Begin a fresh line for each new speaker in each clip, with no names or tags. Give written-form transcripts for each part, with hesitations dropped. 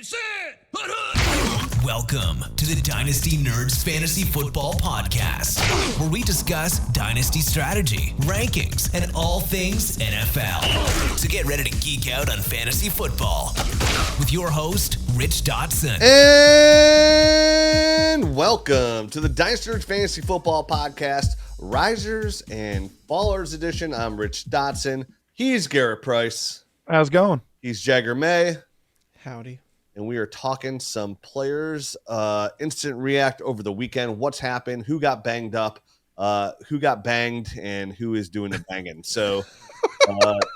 Sit!
Welcome to the Dynasty Nerds Fantasy Football Podcast, where we discuss Dynasty strategy, rankings, and all things NFL. So get ready to geek out on fantasy football with your host, Rich Dotson.
And welcome to the Dynasty Nerds Fantasy Football Podcast, Risers and Fallers edition. I'm Rich Dotson. He's Garret Price.
How's it going?
He's Jagger May.
Howdy.
And we are talking some players, instant react over the weekend. What's happened? Who got banged up? Who got banged? And who is doing the banging? So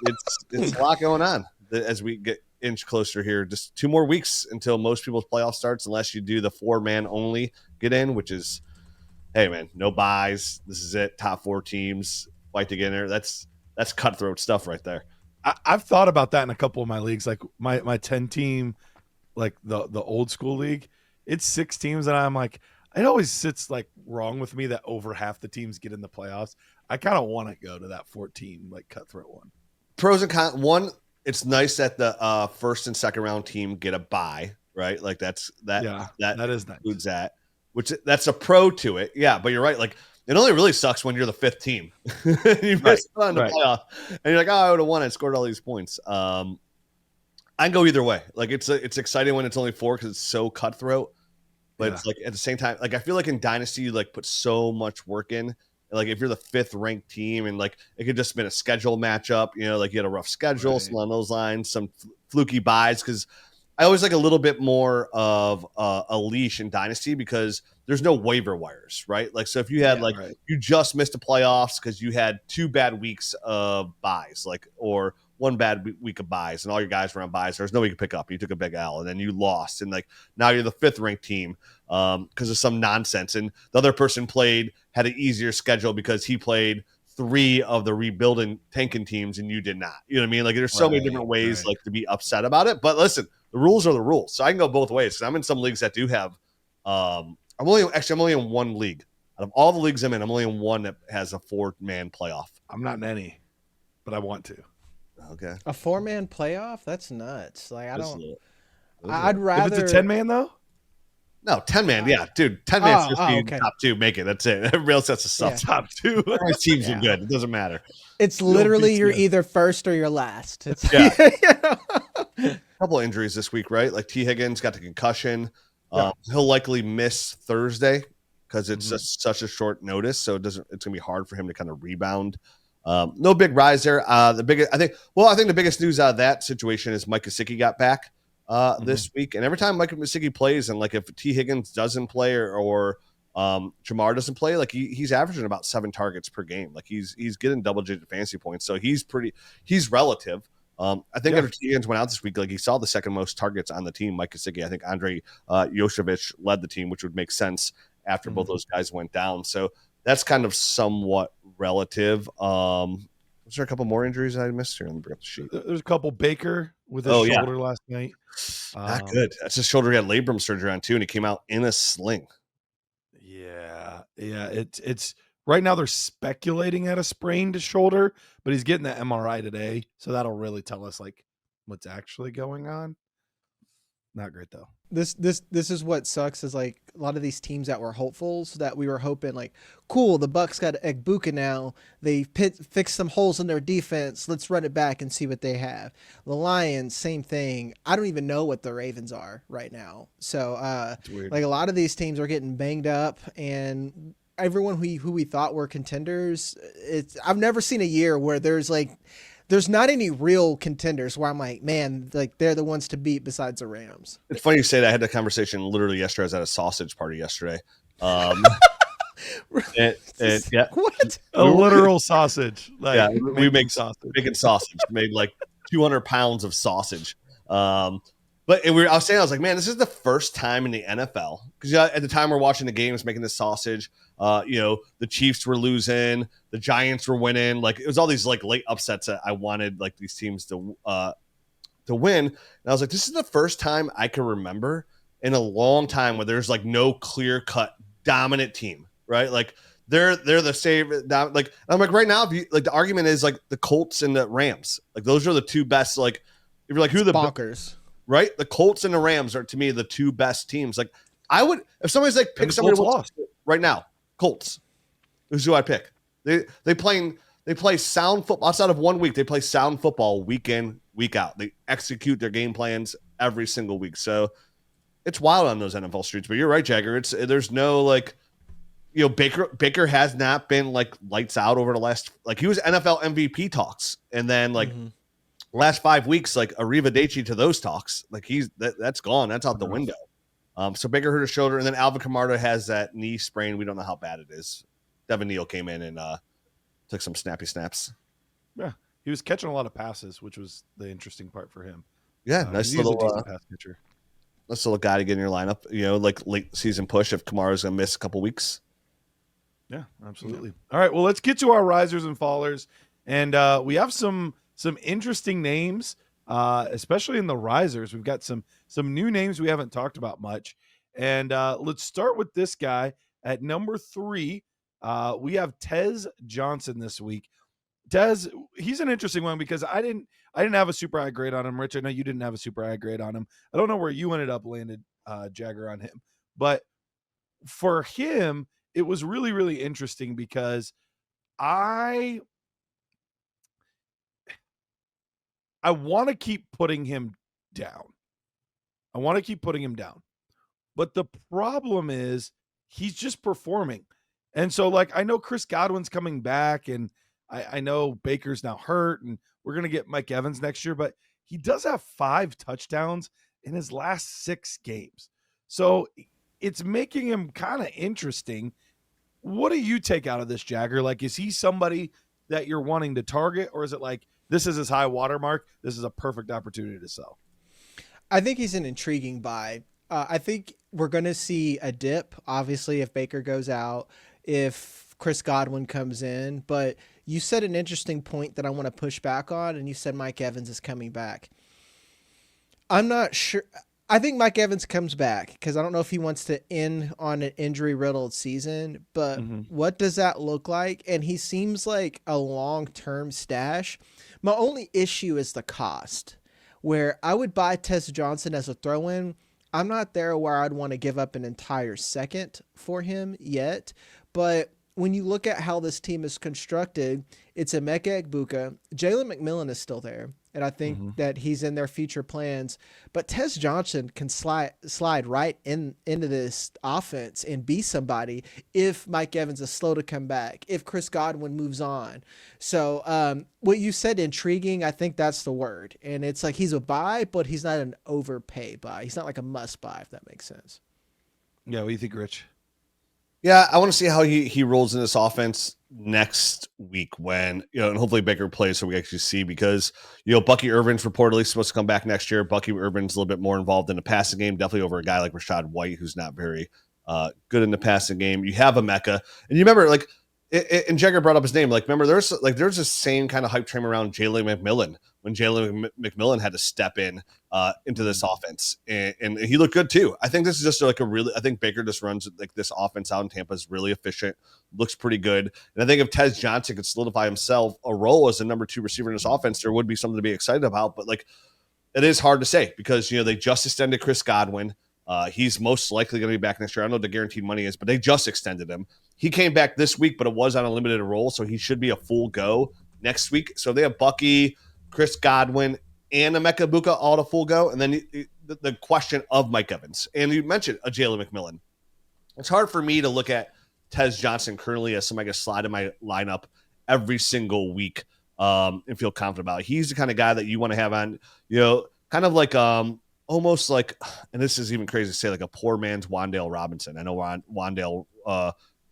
it's a lot going on as we get inch closer here. Just 2 more weeks until most people's playoff starts, unless you do the 4-man only get in, which is, hey man, no buys. This is it. Top 4 teams fight to get in there. That's cutthroat stuff right there.
I've thought about that in a couple of my leagues, like my 10-team. Like the old school league, it's 6 teams, and I'm like, it always sits like wrong with me that over half the teams get in the playoffs. I kind of want to go to that 14 like cutthroat one.
Pros and cons. One, it's nice that the first and second round team get a bye, right? Like that is nice. Includes that, which that's a pro to it. Yeah, but you're right. Like it only really sucks when you're the 5th team. You missed on the playoff, and you're like, oh, I would have won. I scored all these points. I can go either way. Like it's exciting when it's only 4 because it's so cutthroat, but it's like at the same time, like I feel like in Dynasty you like put so much work in. And like if you're the 5th ranked team and like it could just been a schedule matchup, you know, like you had a rough schedule, right. Some on those lines, some fluky buys. Because I always like a little bit more of a leash in Dynasty because there's no waiver wires, right? Like so if you had you just missed the playoffs because you had 2 bad weeks of buys, like or 1 bad week of buys and all your guys were on buys. There's nobody to pick up. You took a big L and then you lost. And like now you're the 5th ranked team because of some nonsense. And the other person had an easier schedule because he played 3 of the rebuilding tanking teams and you did not. You know what I mean? Like there's so many different ways like to be upset about it. But listen, the rules are the rules. So I can go both ways because I'm in some leagues that do have I'm only in 1 league. Out of all the leagues I'm only in 1 that has a 4-man playoff.
I'm not in any, but I want to.
Okay.
A 4-man playoff? That's nuts. Like I'd
If
rather.
it's a 10-man though?
No, 10-man. Yeah, dude. 10-man's just top 2. Make it. That's it. Everybody else has to suck.
Yeah.
Top 2.
Our teams are good. It doesn't matter.
It's literally you're either first or you're last. It's
A couple of injuries this week, right? Like T. Higgins got the concussion. He'll likely miss Thursday because it's just such a short notice. So it's gonna be hard for him to kind of rebound. No big rise there. I think the biggest news out of that situation is Mike Gesicki got back this week. And every time Mike Gesicki plays, and like if T. Higgins doesn't play or Jamar doesn't play, like he's averaging about 7 targets per game. Like he's getting double-digit fantasy points. So he's relative. I think after T. Higgins went out this week, like he saw the second most targets on the team, Mike Gesicki. I think Andre Yoshevich led the team, which would make sense after both those guys went down. So that's kind of somewhat relative. Was there a couple more injuries that I missed here? Let me bring up the sheet.
There's a couple. Baker with his shoulder last night.
Not good. That's his shoulder. He had labrum surgery on too, and he came out in a sling.
Yeah. It's right now they're speculating at a sprained shoulder, but he's getting the MRI today, so that'll really tell us like what's actually going on. Not great though.
This is what sucks is like a lot of these teams that were hopefuls that we were hoping like, cool, the Bucks got Egbuka now. They fixed some holes in their defense. Let's run it back and see what they have. The Lions, same thing. I don't even know what the Ravens are right now. So like a lot of these teams are getting banged up, and everyone who we thought were contenders, I've never seen a year where there's not any real contenders where I'm like, man, like they're the ones to beat besides the Rams.
It's funny you say that. I had that conversation literally yesterday. I was at a sausage party yesterday.
What?
A literal sausage. Like,
we make sausage. Making sausage. Made like 200 pounds of sausage. But I was like, man, this is the first time in the NFL because at the time we're watching the games, making this sausage. The Chiefs were losing, the Giants were winning. Like it was all these like late upsets that I wanted like these teams to win. And I was like, this is the first time I can remember in a long time where there's like no clear cut dominant team, right? Like they're the same. Like I'm like right now, if you like the argument is like the Colts and the Rams, like those are the 2 best. Like if you're like who the
bonkers.
right? The Colts and the Rams are, to me, the two best teams. Like, I would, if somebody's like, pick somebody right now, Colts, who's who I pick. They play sound football outside of 1 week. They play sound football week in, week out. They execute their game plans every single week. So it's wild on those NFL streets. But you're right, Jagger. There's no like, Baker has not been like lights out over the last, like he was NFL MVP talks, and then like last 5 weeks, like arrivederci to those talks. Like that's gone. That's out the window. So Baker hurt his shoulder, and then Alvin Kamara has that knee sprain. We don't know how bad it is. Devin Neal came in and took some snappy snaps.
Yeah, he was catching a lot of passes, which was the interesting part for him.
Yeah, nice little
pass catcher.
Nice little guy to get in your lineup. Like late season push if Kamara's gonna miss a couple weeks.
Yeah, absolutely. All right, well, let's get to our risers and fallers, and we have some interesting names, especially in the risers. We've got some new names we haven't talked about much, and let's start with this guy at number 3. We have Tez Johnson this week. Tez, he's an interesting one because I didn't have a super high grade on him. Rich, I know you didn't have a super high grade on him. I don't know where you ended up landed, Jagger, on him, but for him, it was really, really interesting because I want to keep putting him down. But the problem is he's just performing. And so, like, I know Chris Godwin's coming back, and I know Baker's now hurt, and we're going to get Mike Evans next year, but he does have 5 touchdowns in his last 6 games. So it's making him kind of interesting. What do you take out of this, Jagger? Like, is he somebody that you're wanting to target, or is it like, this is his high watermark, this is a perfect opportunity to sell?
I think he's an intriguing buy. I think we're going to see a dip, obviously, if Baker goes out, if Chris Godwin comes in. But you said an interesting point that I want to push back on, and you said Mike Evans is coming back. I'm not sure. I think Mike Evans comes back because I don't know if he wants to end on an injury-riddled season, but what does that look like? And he seems like a long-term stash. My only issue is the cost, where I would buy Tez Johnson as a throw-in. I'm not there where I'd want to give up an entire second for him yet, but when you look at how this team is constructed, it's Emeka Egbuka. Jalen McMillan is still there, and I think that he's in their future plans. But Tez Johnson can slide right into this offense and be somebody if Mike Evans is slow to come back, if Chris Godwin moves on. So what you said, intriguing, I think that's the word. And it's like he's a buy, but he's not an overpay buy. He's not like a must buy, if that makes sense.
Yeah, what do you think, Rich?
Yeah, I want to see how he rolls in this offense next week when, and hopefully Baker plays so we actually see, because, Bucky Irvin's reportedly supposed to come back next year. Bucky Irvin's a little bit more involved in the passing game, definitely over a guy like Rachaad White, who's not very good in the passing game. You have Emeka, and you remember, like, and Jagger brought up his name. Like, remember, there's the same kind of hype train around Jalen McMillan when Jalen McMillan had to step in into this offense, and he looked good too. I think this is just like I think Baker just runs like this offense out in Tampa is really efficient, looks pretty good. And I think if Tez Johnson could solidify himself a role as the number 2 receiver in this offense, there would be something to be excited about. But like, it is hard to say because they just extended Chris Godwin. He's most likely going to be back next year. I don't know what the guaranteed money is, but they just extended him. He came back this week, but it was on a limited role, so he should be a full go next week. So they have Bucky, Chris Godwin, and Emeka Egbuka all to full go. And then the question of Mike Evans. And you mentioned a Jalen McMillan. It's hard for me to look at Tez Johnson currently as somebody to slide in my lineup every single week and feel confident about. He's the kind of guy that you want to have on, kind of like almost like, and this is even crazy to say, like a poor man's Wan'Dale Robinson. I know Wan'Dale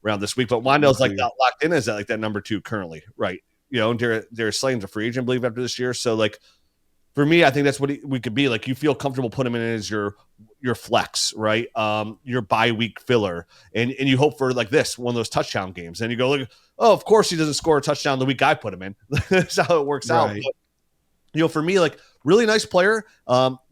around this week, but Wan'Dale's like not locked in as that number 2 currently, right? Darius Slayton's a free agent, I believe, after this year. So like, for me, I think that's what we could be. Like, you feel comfortable putting him in as your flex, right? Your bye week filler, and you hope for like one of those touchdown games. And you go, like, oh, of course he doesn't score a touchdown the week I put him in. That's how it works out. But, for me, like, really nice player,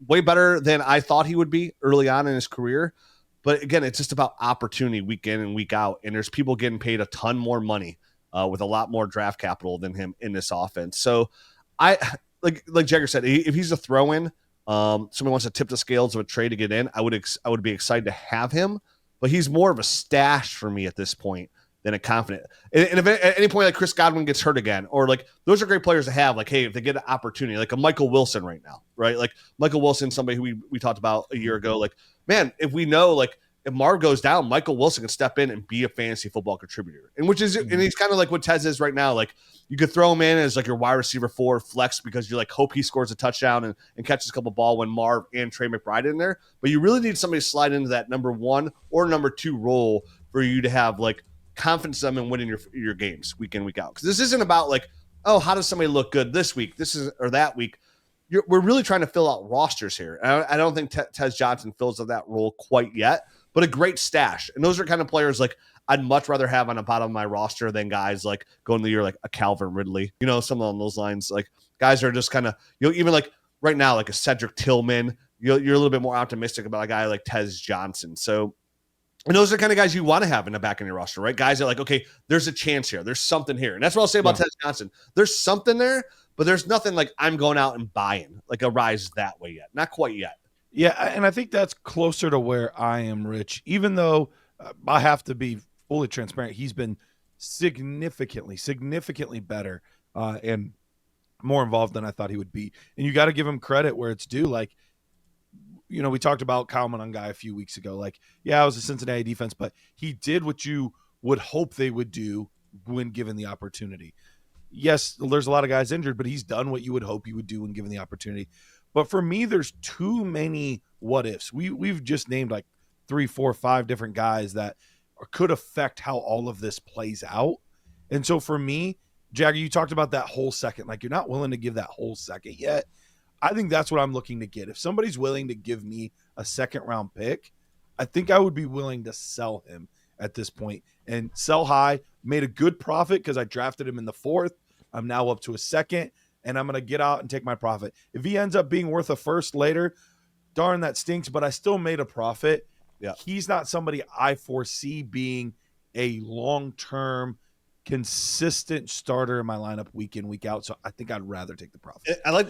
way better than I thought he would be early on in his career. But again, it's just about opportunity week in and week out, and there's people getting paid a ton more money with a lot more draft capital than him in this offense. So I. Like Jagger said, if he's a throw-in, somebody wants to tip the scales of a trade to get in, I would be excited to have him, but he's more of a stash for me at this point than a confident. And if at any point like Chris Godwin gets hurt again, or like those are great players to have, like, hey, if they get an opportunity, like a Michael Wilson right now, right? Like Michael Wilson, somebody who we talked about a year ago, like, man, if we know, like, if Marv goes down, Michael Wilson can step in and be a fantasy football contributor. And he's kind of like what Tez is right now. Like, you could throw him in as like your wide receiver 4 flex because you like hope he scores a touchdown and catches a couple ball when Marv and Trey McBride in there. But you really need somebody to slide into that number 1 or number 2 role for you to have like confidence in them in winning your games week in, week out. Because this isn't about like, oh, how does somebody look good this week? Or that week. We're really trying to fill out rosters here. I don't think Tez Johnson fills that role quite yet, but a great stash. And those are kind of players like I'd much rather have on the bottom of my roster than guys like going the year like a Calvin Ridley, some along those lines. Like guys are just kind of, even like right now, like a Cedric Tillman, you're a little bit more optimistic about a guy like Tez Johnson. So, and those are the kind of guys you want to have in the back of your roster, right? Guys are like, okay, there's a chance here. There's something here. And that's what I'll say about Tez Johnson. There's something there, but there's nothing like I'm going out and buying like a rise that way yet. Not quite yet.
Yeah, and I think that's closer to where I am, Rich, even though I have to be fully transparent. He's been significantly better and more involved than I thought he would be. And you got to give him credit where it's due. Like, we talked about Kyle Monangai a few weeks ago. Like, yeah, it was a Cincinnati defense, but he did what you would hope they would do when given the opportunity. Yes, there's a lot of guys injured, but he's done what you would hope he would do when given the opportunity. But for me, there's too many what ifs. We've just named like 3, 4, 5 different guys that could affect how all of this plays out. And so for me, Jagger, you talked about that whole second. Like, you're not willing to give that whole second yet. I think that's what I'm looking to get. If somebody's willing to give me a second-round pick, I think I would be willing to sell him at this point and sell high. Made a good profit because I drafted him in the 4th. I'm now up to a second, and I'm going to get out and take my profit. If he ends up being worth a first later, darn, that stinks, but I still made a profit.
Yeah.
He's not somebody I foresee being a long-term, consistent starter in my lineup week in, week out. So I think I'd rather take the profit.
I like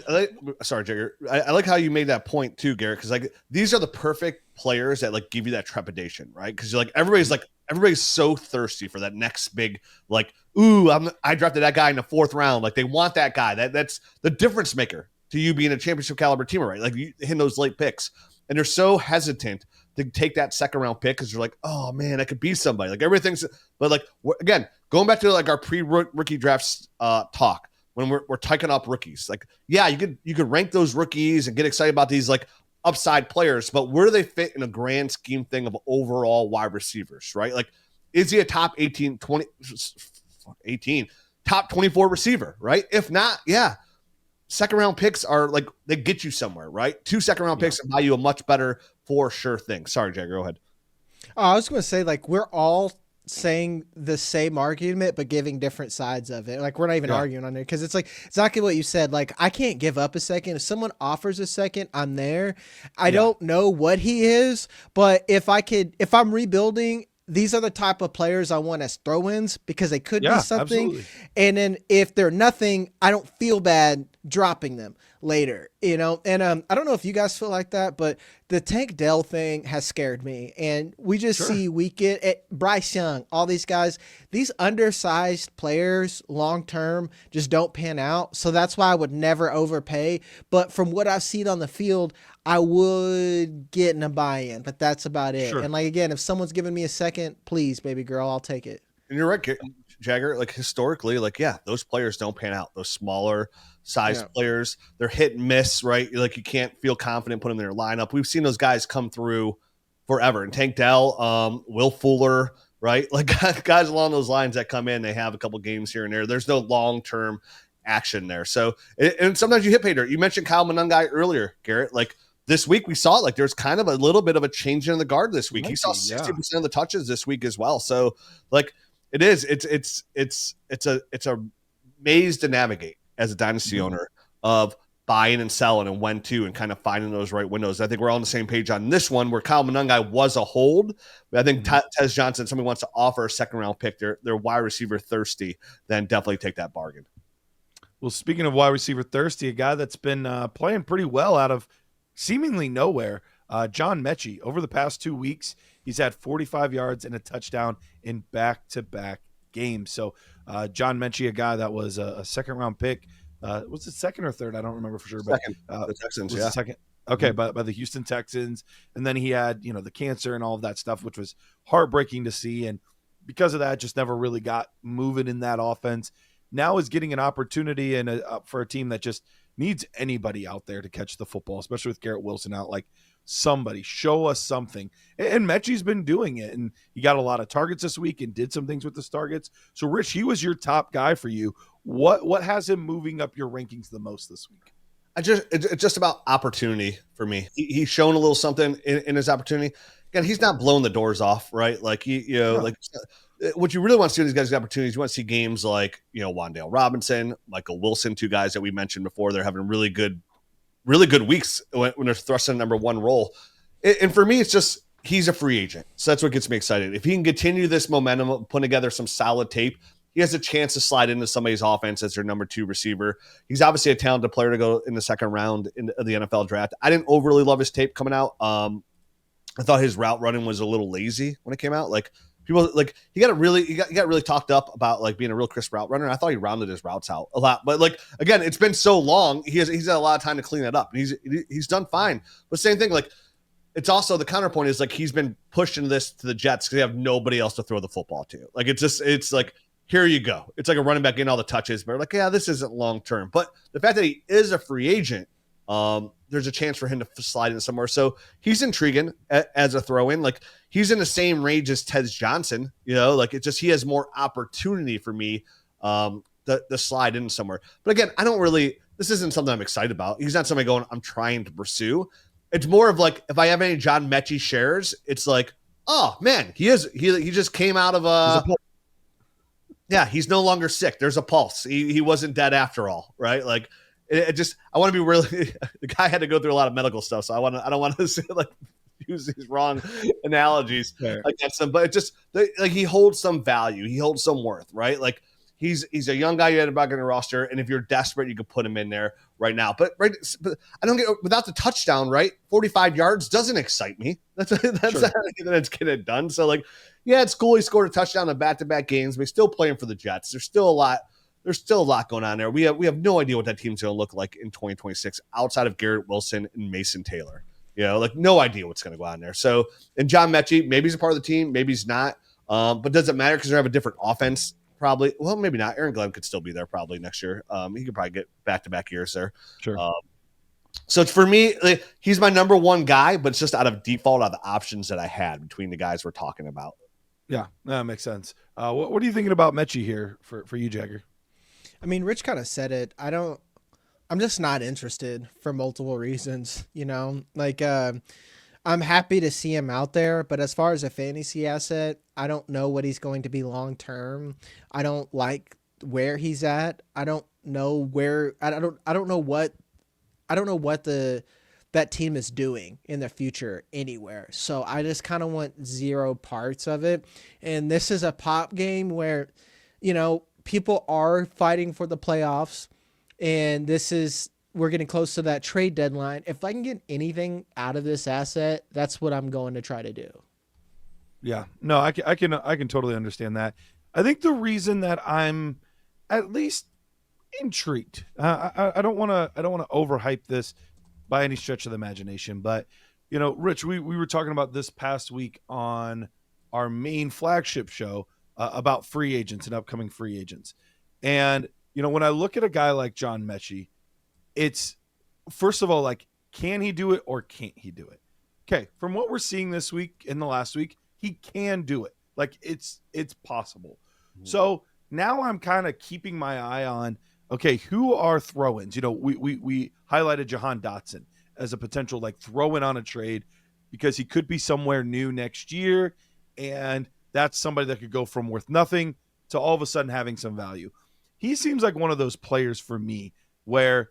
sorry, Jagger. I like how you made that point too, Garrett, because like these are the perfect players that like give you that trepidation, right? Because you're like everybody's so thirsty for that next big, like, ooh, I drafted that guy in the 4th round. Like they want that guy. That's the difference maker to you being a championship caliber teamer, right? Like you hitting those late picks. And they're so hesitant to take that second round pick because you're like, oh man, that could be somebody. Like everything's, but like again, going back to like our pre-rookie drafts talk when we're tying up rookies. Like, yeah, you could rank those rookies and get excited about these like upside players, but where do they fit in a grand scheme thing of overall wide receivers, right? Like, is he a top 18, top 24 receiver, right? If not, yeah. Second round picks are like, they get you somewhere, right? 2 second round picks buy you a much better for sure thing. Sorry, Jagger, go ahead.
I was going to say, like, we're all saying the same argument, but giving different sides of it. Like, we're not even arguing on it because it's like exactly what you said. Like, I can't give up a second. If someone offers a second, I'm there. I don't know what he is, but if I'm rebuilding, these are the type of players I want as throw-ins because they could be something. Absolutely. And then if they're nothing, I don't feel bad dropping them later, And I don't know if you guys feel like that, but the Tank Dell thing has scared me. And we just see Bryce Young, all these guys, these undersized players long-term just don't pan out. So that's why I would never overpay. But from what I've seen on the field, I would get in a buy-in, but that's about it. Sure. And like, again, if someone's giving me a second, please, baby girl, I'll take it.
And you're right, Jagger, like historically, like, yeah, those players don't pan out. Those smaller sized players, they're hit and miss, right? Like you can't feel confident putting them in their lineup. We've seen those guys come through forever. And Tank Dell, Will Fuller, right? Like guys along those lines that come in, they have a couple games here and there. There's no long-term action there. So, and sometimes you hit pay dirt. You mentioned Kyle Monangai earlier, Garrett, like, this week we saw like there's kind of a little bit of a change in the guard this week. He saw 60% of the touches this week as well. So like it's a maze to navigate as a dynasty owner of buying and selling and when to and kind of finding those right windows. I think we're all on the same page on this one where Kyle Monangai was a hold. But I think Tez Johnson, somebody wants to offer a second round pick, they're wide receiver thirsty, then definitely take that bargain.
Well, speaking of wide receiver thirsty, a guy that's been playing pretty well out of seemingly nowhere. John Metchie, over the past 2 weeks, he's had 45 yards and a touchdown in back-to-back games. So John Metchie, a guy that was a second-round pick. Was it second or third? I don't remember for sure.
Second.
But
The Texans,
was
yeah.
Second. Okay, by the Houston Texans. And then he had, the cancer and all of that stuff, which was heartbreaking to see. And because of that, just never really got moving in that offense. Now is getting an opportunity and for a team that just needs anybody out there to catch the football, especially with Garrett Wilson out. Like, somebody show us something. And Metchie's been doing it, and he got a lot of targets this week and did some things with his targets. So Rich, he was your top guy for you. What has him moving up your rankings the most this week?
It's just about opportunity for me. He's shown a little something in his opportunity. Again, he's not blowing the doors off, right? Like, like what you really want to see in these guys' opportunities, you want to see games like, Wan'Dale Robinson, Michael Wilson, two guys that we mentioned before. They're having really good weeks when they're thrust in number one role. And for me, it's just, he's a free agent. So that's what gets me excited. If he can continue this momentum, put together some solid tape, he has a chance to slide into somebody's offense as their number 2 receiver. He's obviously a talented player to go in the second round in the NFL draft. I didn't overly love his tape coming out. I thought his route running was a little lazy when it came out. Like, people, like, he got really talked up about, like, being a real crisp route runner. I thought he rounded his routes out a lot, but, like, again, it's been so long. He's had a lot of time to clean that up. And he's done fine. But same thing, like, it's also the counterpoint is, like, he's been pushing this to the Jets because they have nobody else to throw the football to. Like, it's like, here you go. It's like a running back getting all the touches, but like, yeah, this isn't long term. But the fact that he is a free agent, there's a chance for him to slide in somewhere. So he's intriguing as a throw-in. Like, he's in the same range as Tez Johnson. Like, it's just he has more opportunity for me to slide in somewhere. But again, this isn't something I'm excited about. He's not somebody going, I'm trying to pursue. It's more of like, if I have any John Metchie shares, it's like, oh man, he just came out of yeah, he's no longer sick. There's a pulse. He wasn't dead after all, right? Like, I want to be really. The guy had to go through a lot of medical stuff, so I don't want to say, like, use these wrong analogies against him. But it just, like, he holds some value. He holds some worth, right? Like, he's a young guy you had back on the roster, and if you're desperate, you could put him in there right now. But I don't get, without the touchdown, right? 45 yards doesn't excite me. That's sure. Not anything that's getting it done. So, like, yeah, it's cool. He scored a touchdown in back-to-back games, but he's still playing for the Jets. There's still a lot going on there. We have no idea what that team's going to look like in 2026 outside of Garrett Wilson and Mason Taylor. Like, no idea what's going to go on there. So, and John Metchie, maybe he's a part of the team, maybe he's not. But does it matter because they have a different offense? Probably. Well, maybe not. Aaron Glenn could still be there probably next year. He could probably get back-to-back years there.
Sure.
So it's, for me, like, he's my number one guy, but it's just out of default out of the options that I had between the guys we're talking about.
Yeah, that makes sense. What are you thinking about Metchie here for you, Jagger?
I mean, Rich kind of said it. I'm just not interested for multiple reasons, like, I'm happy to see him out there, but as far as a fantasy asset, I don't know what he's going to be long-term. I don't like where he's at. I don't know what that team is doing in the future anywhere. So I just kind of want zero parts of it. And this is a pop game where, people are fighting for the playoffs, and we're getting close to that trade deadline. If I can get anything out of this asset, that's what I'm going to try to do.
Yeah, no, I can totally understand that. I think the reason that I'm at least intrigued, I don't want to overhype this by any stretch of the imagination, but Rich, we were talking about this past week on our main flagship show about free agents and upcoming free agents, and when I look at a guy like John Metchie, it's, first of all, like, can he do it or can't he do it? Okay, from what we're seeing this week and the last week, he can do it. Like, it's possible. Mm-hmm. So now I'm kind of keeping my eye on, okay, who are throw-ins? We highlighted Jahan Dotson as a potential, like, throw-in on a trade because he could be somewhere new next year, and that's somebody that could go from worth nothing to all of a sudden having some value. He seems like one of those players for me where,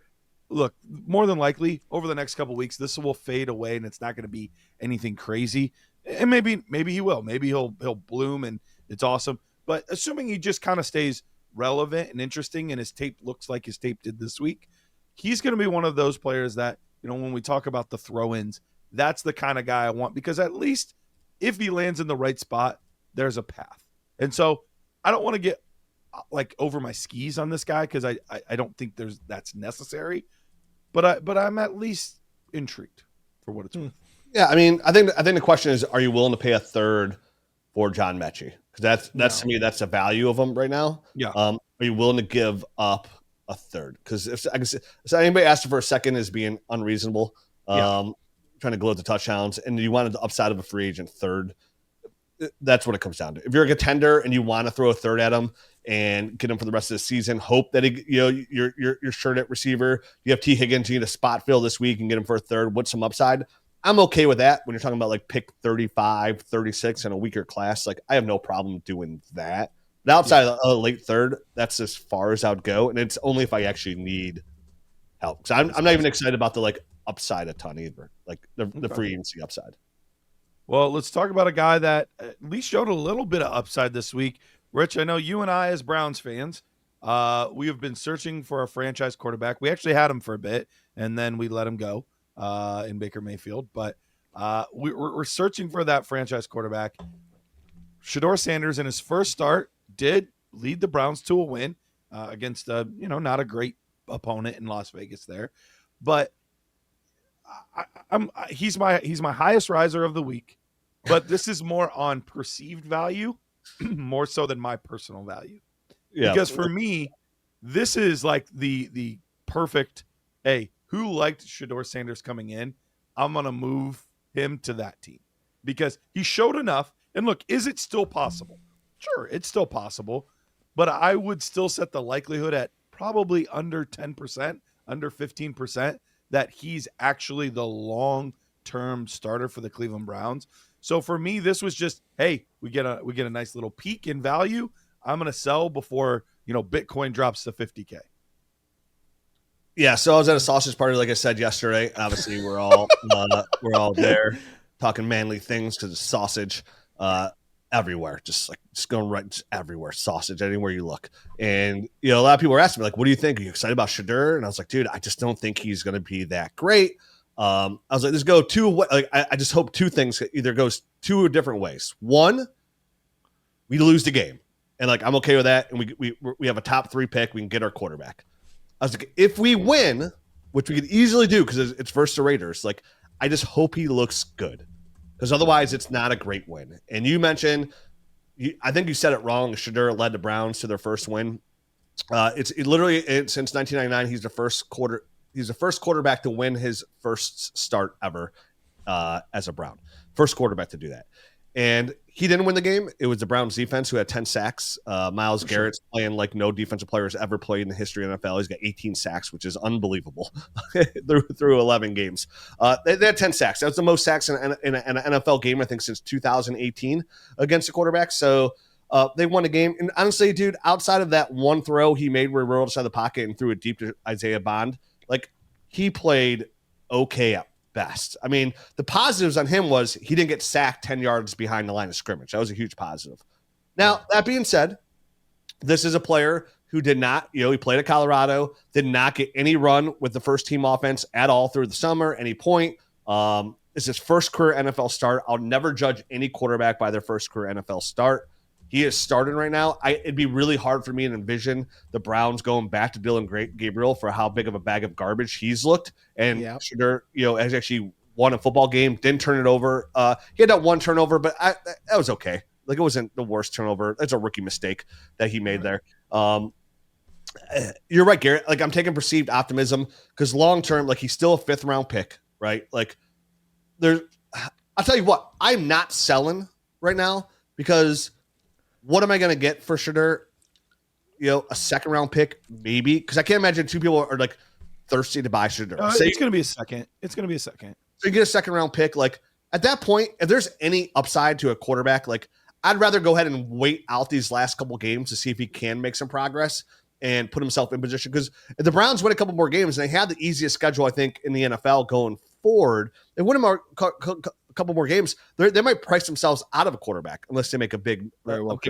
look, more than likely over the next couple of weeks, this will fade away and it's not going to be anything crazy. And maybe he will. Maybe he'll bloom and it's awesome. But assuming he just kind of stays relevant and interesting and his tape looks like his tape did this week, he's going to be one of those players that when we talk about the throw-ins, that's the kind of guy I want, because at least if he lands in the right spot, there's a path. And so I don't want to get like over my skis on this guy, because I don't think that's necessary. But I'm at least intrigued for what it's worth.
Yeah, I mean, I think the question is, are you willing to pay a third for John Metchie? Because that's to me, that's the value of him right now.
Yeah.
Are you willing to give up a third? Because if anybody asked for a second is being unreasonable, trying to gloat the touchdowns, and you wanted the upside of a free agent third, that's what it comes down to. If you're a contender and you want to throw a third at him and get him for the rest of the season, hope that you're short at receiver. You have T. Higgins, you need a spot fill this week and get him for a third with some upside. I'm okay with that when you're talking about like pick 35, 36 in a weaker class. Like, I have no problem doing that. But outside of a late third, that's as far as I would go. And it's only if I actually need help. So I'm not even excited about the like upside a ton either. Like the free agency upside.
Well, let's talk about a guy that at least showed a little bit of upside this week. Rich, I know you and I, as Browns fans, we have been searching for a franchise quarterback. We actually had him for a bit, and then we let him go in Baker Mayfield. But we're searching for that franchise quarterback. Shedeur Sanders, in his first start, did lead the Browns to a win against not a great opponent in Las Vegas there, but he's my highest riser of the week. But this is more on perceived value, more so than my personal value. Yeah. Because for me, this is like the perfect, hey, who liked Shedeur Sanders coming in? I'm going to move him to that team because he showed enough. And look, is it still possible? Sure, it's still possible. But I would still set the likelihood at probably under 10%, under 15%, that he's actually the long-term starter for the Cleveland Browns. So for me, this was just, hey, we get a nice little peak in value. I'm going to sell before, Bitcoin drops to 50K.
Yeah, so I was at a sausage party, like I said yesterday. Obviously, we're all there talking manly things because it's sausage everywhere, just going right just everywhere, sausage anywhere you look. And a lot of people were asking me, like, "What do you think? Are you excited about Shedeur?" And I was like, "Dude, I just don't think he's going to be that great." I was like, "Let's go two. Like, I just hope two things either goes two different ways. One, we lose the game, and like I'm okay with that, and we have a top 3 pick, we can get our quarterback." I was like, if we win, which we could easily do because it's versus the Raiders, like I just hope he looks good because otherwise it's not a great win. And you mentioned, I think you said it wrong. Shedeur led the Browns to their first win. It's literally since 1999. He's the first quarterback to win his first start ever as a Brown. First quarterback to do that. And he didn't win the game. It was the Browns defense who had 10 sacks. Myles Garrett's playing like no defensive players ever played in the history of the NFL. He's got 18 sacks, which is unbelievable through 11 games. They had 10 sacks. That was the most sacks in an NFL game, I think, since 2018 against a quarterback. So they won the game. And honestly, dude, outside of that one throw he made where he rolled outside the pocket and threw it deep to Isaiah Bond, like he played okay at best. I mean, the positives on him was he didn't get sacked 10 yards behind the line of scrimmage. That was a huge positive. Now, that being said, this is a player who did not, he played at Colorado, did not get any run with the first team offense at all through the summer, any point. It's his first career NFL start. I'll never judge any quarterback by their first career NFL start. He is starting right now. It'd be really hard for me to envision the Browns going back to Dylan Gabriel for how big of a bag of garbage he's looked. And Shedeur, has actually won a football game, didn't turn it over. He had that one turnover, but that was okay. Like, it wasn't the worst turnover. That's a rookie mistake that he made there. You're right, Garrett. Like, I'm taking perceived optimism because long term, like, he's still a 5th round pick, right? Like, I'll tell you what, I'm not selling right now because what am I going to get for Shedeur? A 2nd round pick, maybe, because I can't imagine 2 people are like thirsty to buy Shedeur.
It's going to be a second. It's going to be a second.
So you get a 2nd round pick. Like, at that point, if there's any upside to a quarterback, like, I'd rather go ahead and wait out these last couple games to see if he can make some progress and put himself in position. Because if the Browns win a couple more games and they have the easiest schedule, I think, in the NFL going forward, they win a couple more games, they might price themselves out of a quarterback unless they make a big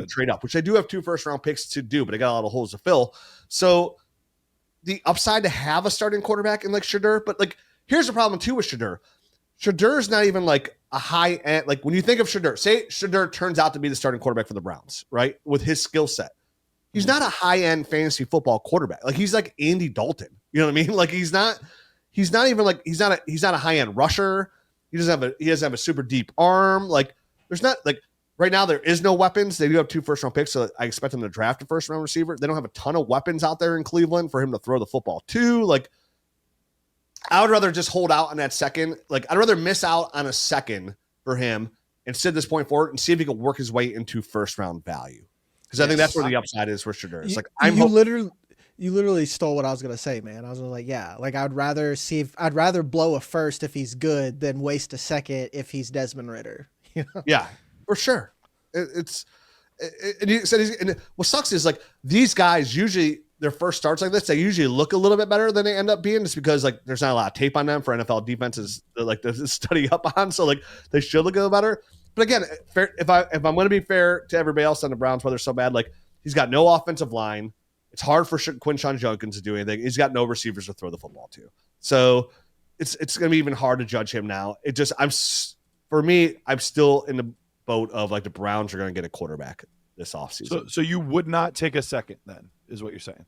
trade up, which they do have 2 first-round picks to do, but they got a lot of holes to fill. So the upside to have a starting quarterback in like Shedeur, but like here's the problem too with Shedeur. Shedeur's not even like a high end. Like when you think of Shedeur, say Shedeur turns out to be the starting quarterback for the Browns, right? With his skill set, he's not a high end fantasy football quarterback. Like he's like Andy Dalton. You know what I mean? Like he's not even like he's not a high end rusher. He doesn't have a super deep arm. Like there's not like right now there is no weapons. They do have 2 first-round picks, so I expect them to draft a first-round receiver. They don't have a ton of weapons out there in Cleveland for him to throw the football to. Like I would rather just hold out on that second. Like I'd rather miss out on a second for him and sit this point forward and see if he can work his way into first-round value. Because I think that's where the upside is for Shedeur. It's like
you literally stole what I was gonna say, man. I was like, yeah, like I'd rather blow a first if he's good than waste a second if he's Desmond Ridder. You know?
Yeah, for sure. And what sucks is like these guys usually their first starts like this, they usually look a little bit better than they end up being, just because like there's not a lot of tape on them for NFL defenses like to study up on. So like they should look a little better. But again, if I'm going to be fair to everybody else on the Browns, why they're so bad, like he's got no offensive line. It's hard for Quinshon Judkins to do anything. He's got no receivers to throw the football to. So it's going to be even hard to judge him now. I'm still in the boat of like the Browns are going to get a quarterback this offseason.
So you would not take a second then, is what you're saying?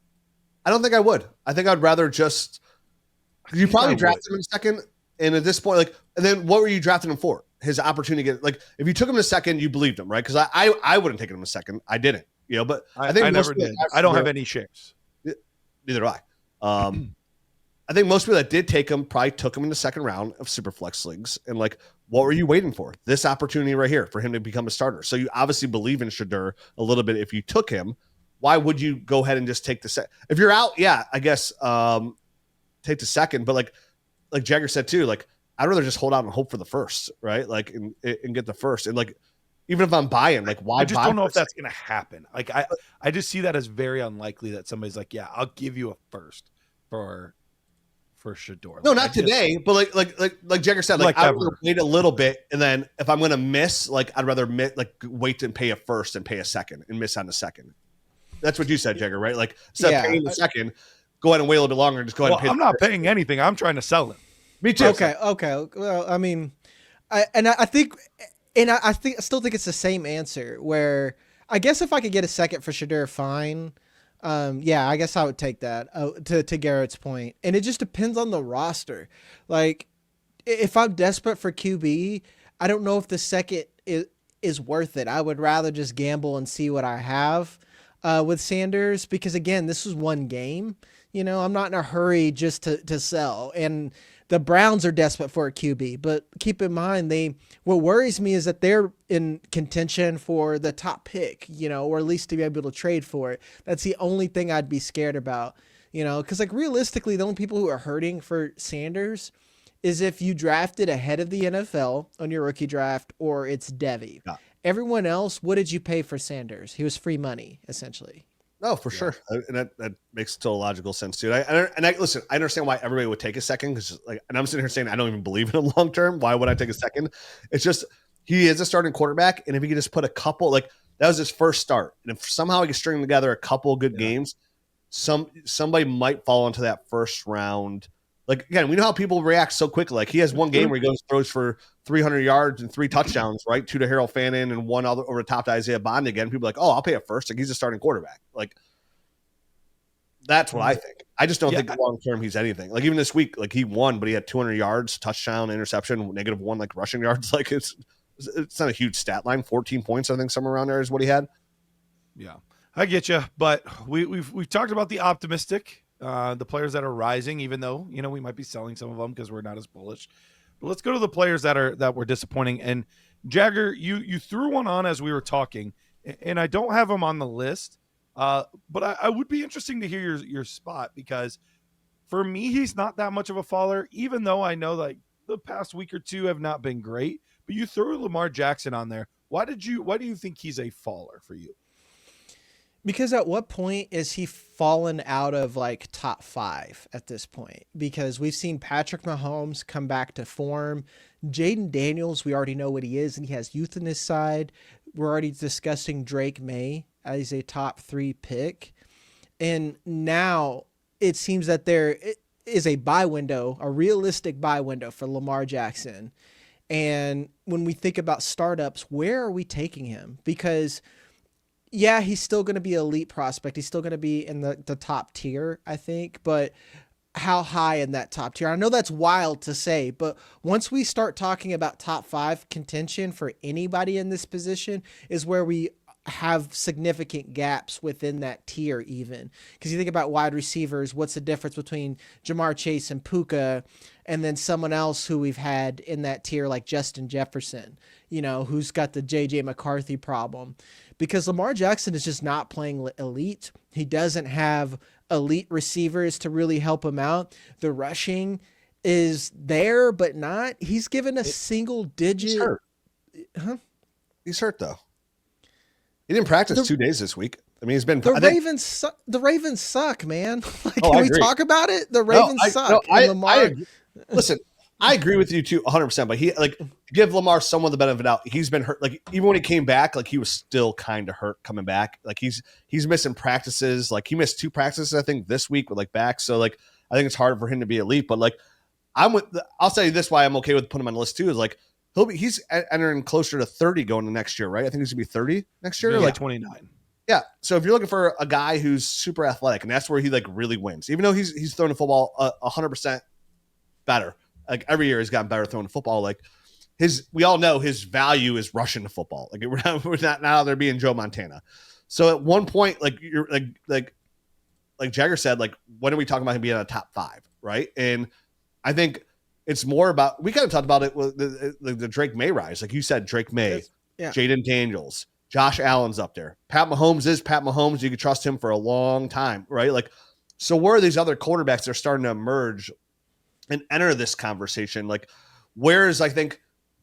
I don't think I would. I think I'd rather just – you probably drafted him in a second, and at this point, like – and then what were you drafting him for? His opportunity to get – like if you took him in a second, you believed him, right? Because I wouldn't take him in a second. I didn't. You know, but I think
I never did. I don't have any shares.
Neither do I. I think most people that did take him probably took him in the second round of Superflex leagues. And like, what were you waiting for? This opportunity right here for him to become a starter. So you obviously believe in Shedeur a little bit. If you took him, why would you go ahead and just take the second? If you're out, yeah, I guess take the second. But like Jagger said too, like I'd rather just hold out and hope for the first, right? Like and get the first. And like, even if I'm buying, like, why?
I just don't know if that's going to happen. Like, I just see that as very unlikely that somebody's like, yeah, I'll give you a first for Shedeur.
No, not today, but like Jagger said, like I would wait a little bit, and then if I'm going to miss, like I'd rather wait and pay a first and pay a second and miss on the second. That's what you said, Jagger, right? Like instead of paying the second, go ahead and wait a little bit longer and just go ahead and pay.
I'm not paying anything. I'm trying to sell it.
Me too.
Okay. Well, I mean, I still think it's the same answer where I guess if I could get a second for Shedeur, fine. Yeah, I guess I would take that to Garrett's point. And it just depends on the roster. Like if I'm desperate for QB, I don't know if the second is worth it. I would rather just gamble and see what I have with Sanders, because again, this was one game. You know, I'm not in a hurry just to sell. And the Browns are desperate for a QB, but keep in mind, what worries me is that they're in contention for the top pick, you know, or at least to be able to trade for it. That's the only thing I'd be scared about, you know, because like realistically, the only people who are hurting for Sanders is if you drafted ahead of the NFL on your rookie draft or it's Devy. Yeah. Everyone else, what did you pay for Sanders? He was free money, essentially.
No, for sure, and that makes total logical sense, dude. I listen. I understand why everybody would take a second, because like, and I'm sitting here saying I don't even believe in him long term. Why would I take a second? It's just he is a starting quarterback, and if he could just put a couple, like that was his first start, and if somehow he could string together a couple good games, somebody might fall into that first round. Like again, we know how people react so quickly. Like he has one game where he throws for 300 yards and 3 touchdowns, right? 2 to Harold Fannin and 1 other over the top to Isaiah Bond again. People are like, oh, I'll pay a first. Like he's a starting quarterback. Like that's what I think. I just don't think long term he's anything. Like even this week, like he won, but he had 200 yards, touchdown, interception, -1 like rushing yards. Like it's not a huge stat line. 14 points, I think, somewhere around there is what he had.
Yeah, I get you, but we've talked about the optimistic. The players that are rising, even though, you know, we might be selling some of them because we're not as bullish. But let's go to the players that were disappointing. And Jagger, you threw one on as we were talking, and I don't have them on the list. But I would be interesting to hear your spot, because for me, he's not that much of a faller, even though I know like the past week or two have not been great. But you threw Lamar Jackson on there. Why do you think he's a faller for you?
Because at what point is he fallen out of like top 5 at this point? Because we've seen Patrick Mahomes come back to form. Jaden Daniels, we already know what he is, and he has youth on his side. We're already discussing Drake May as a top 3 pick. And now it seems that is a buy window, a realistic buy window for Lamar Jackson. And when we think about startups, where are we taking him? Because yeah, he's still going to be an elite prospect. He's still going to be in the top tier, I think. But how high in that top tier? I know that's wild to say, but once we start talking about top 5 contention for anybody in this position is where we have significant gaps within that tier even. Because you think about wide receivers, what's the difference between Jamar Chase and Puka and then someone else who we've had in that tier like Justin Jefferson, who's got the JJ McCarthy problem. Because Lamar Jackson is just not playing elite. He doesn't have elite receivers to really help him out. The rushing is there, but not. He's given a single digit.
He's hurt.
Huh?
He's hurt though. He didn't practice 2 days this week. I mean, he's been.
The Ravens suck, man. Can we talk about it? The Ravens suck.
Lamar. Listen, I agree with you too, 100%. But he give Lamar somewhat the benefit of the doubt. He's been hurt. Like even when he came back, he was still kind of hurt coming back. Like he's missing practices. Like he missed 2 practices, I think, this week with back. So I think it's hard for him to be elite. But I'll say this why I'm okay with putting him on the list too is he's entering closer to 30 going to next year, right? I think he's gonna be 30 next year,
yeah, 29.
Yeah. So if you're looking for a guy who's super athletic, and that's where he really wins, even though he's throwing the football 100% better. Every year he's gotten better throwing the football. We all know his value is rushing the football. We're not now there being Joe Montana. So at one point, you're like Jagger said, when are we talking about him being in a top 5, right? And I think it's more about, we kind of talked about it with the Drake May rise. Like you said, Drake May,
yeah.
Jaden Daniels, Josh Allen's up there. Pat Mahomes is Pat Mahomes. You can trust him for a long time, right? So where are these other quarterbacks that are starting to emerge and enter this conversation? Whereas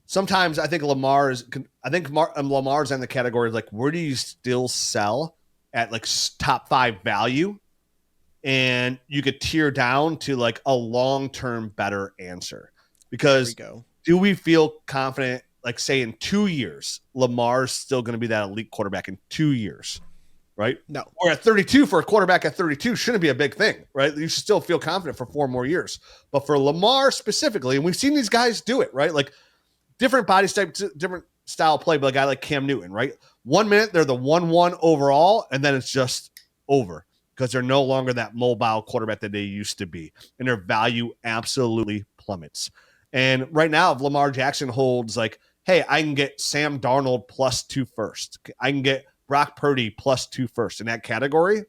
sometimes I think Lamar's in the category of where do you still sell at top 5 value? And you could tear down to a long-term better answer, because do we feel confident, say in 2 years, Lamar's still going to be that elite quarterback in 2 years, right?
No.
Or at 32 for a quarterback at 32 shouldn't be a big thing, right? You should still feel confident for 4 more years. But for Lamar specifically, and we've seen these guys do it, right? Different body types, different style of play, but a guy like Cam Newton, right? 1 minute, they're the 1-1 overall, and then it's just over, because they're no longer that mobile quarterback that they used to be, and their value absolutely plummets. And right now, if Lamar Jackson holds hey, I can get Sam Darnold +2 first, I can get Brock Purdy +2 first in that category,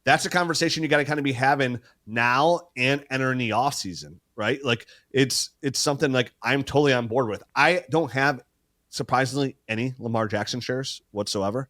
that's a conversation you got to kind of be having now and entering the offseason, right? It's something I'm totally on board with. I don't have, surprisingly, any Lamar Jackson shares whatsoever.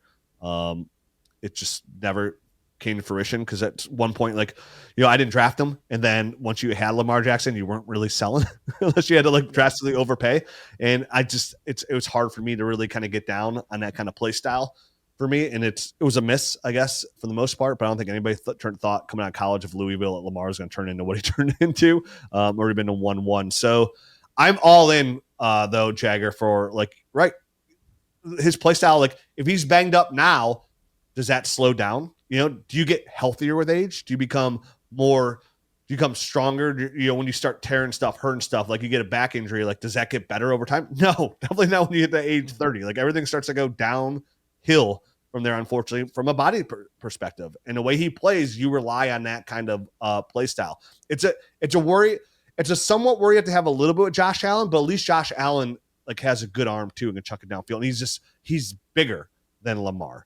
It just never came to fruition, because at one point, I didn't draft him, and then once you had Lamar Jackson, you weren't really selling unless you had to drastically overpay. And it was hard for me to really kind of get down on that kind of play style for me, and it was a miss, I guess, for the most part. But I don't think anybody thought coming out of college of Louisville that Lamar was going to turn into what he turned into, or been a 1-1. So I'm all in, though, Jagger, for his play style. If he's banged up now, does that slow down? Do you get healthier with age? Do you become stronger? When you start tearing stuff, hurting stuff, you get a back injury, does that get better over time? No, definitely not when you hit the age 30. Everything starts to go downhill from there, unfortunately, from a body perspective. And the way he plays, you rely on that kind of play style. It's a worry. It's a somewhat worry you have to have a little bit with Josh Allen, but at least Josh Allen has a good arm too and can chuck it downfield. And he's bigger than Lamar.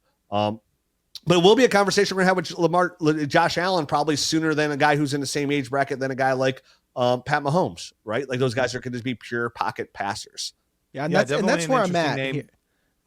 But it will be a conversation we're going to have with Josh Allen probably sooner than a guy who's in the same age bracket than a guy like Pat Mahomes, right? Those guys are going to be pure pocket passers.
Yeah, and that's where I'm at.